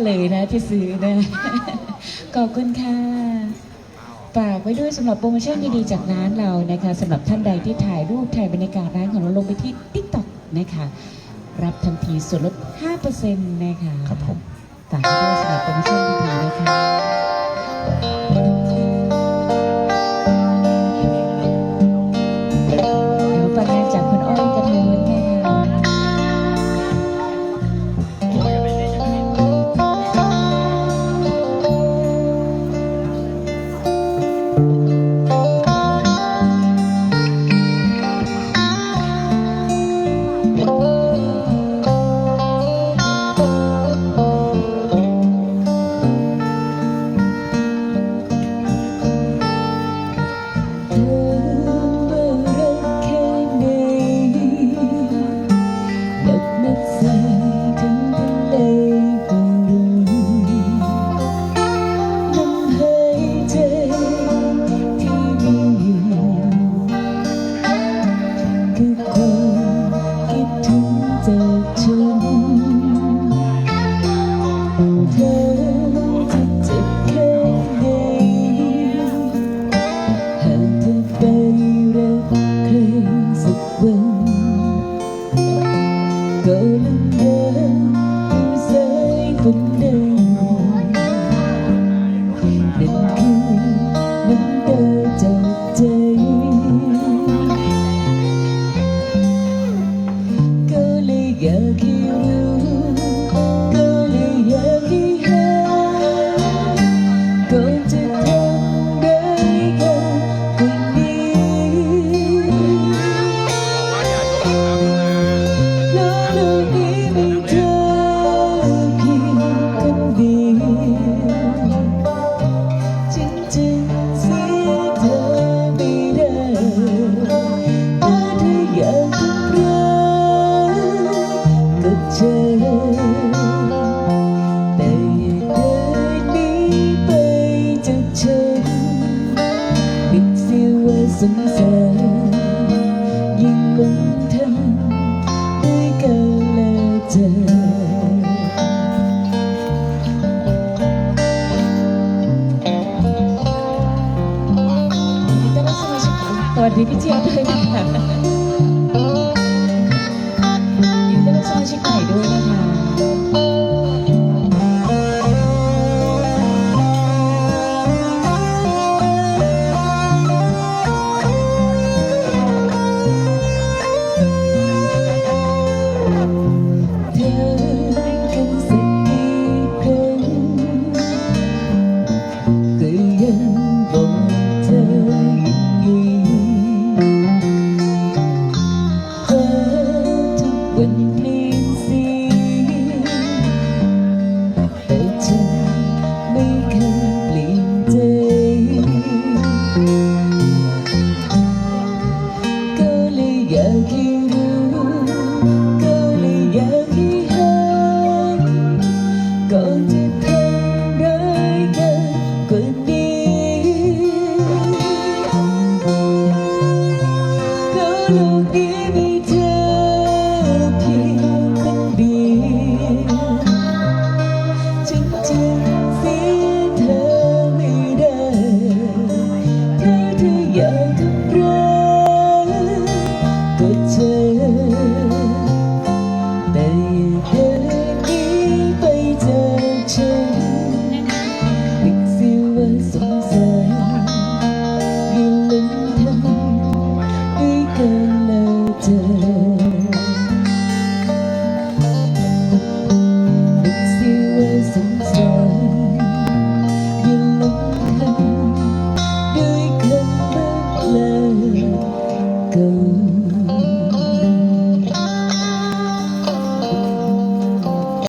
เลยนะที่ซื้อนะขอบคุณค่ะฝากไว้ด้วยสำหรับโปรโมชั่นดีๆจากร้านเรานะคะสำหรับท่านใดที่ถ่ายรูปถ่ายบรรยากาศร้านของเราลงไปที่ TikTok นะคะรับทันทีส่วนลด 5% นะคะครับผมฝากไว้ด้วยสำหรับโปรโมชั่นดีๆนะคะเดี๋ยวฟังงานจากคุณอ้อยกระทวนค่ะก็ลืมเดินดูสายฝนเดินนั่นคือน้ำตาจากใจก็เลยอยากให้รู้ก็เลยอยากให้หาก่อนจะทำร้ายกันคนนี้แต่อย่าเดินหนีไปจากฉันนึกเสียว่าสงสารยิ่งหลงทางด้วยกันและเจอสวัสดีพี่เจี๊ยบด้วยนะคะยินดีต้อนรับสมาชิกใหม่ด้วยนะคะเธอกันสักกี่ครั้งก็ยังบอกเธออย่างนี้วันเปลี่ยนสีแต่ฉันไม่เคยเปลี่ยนใจก็เลยอยากให้รู้ก็เลยอยากให้หาก่อนจะ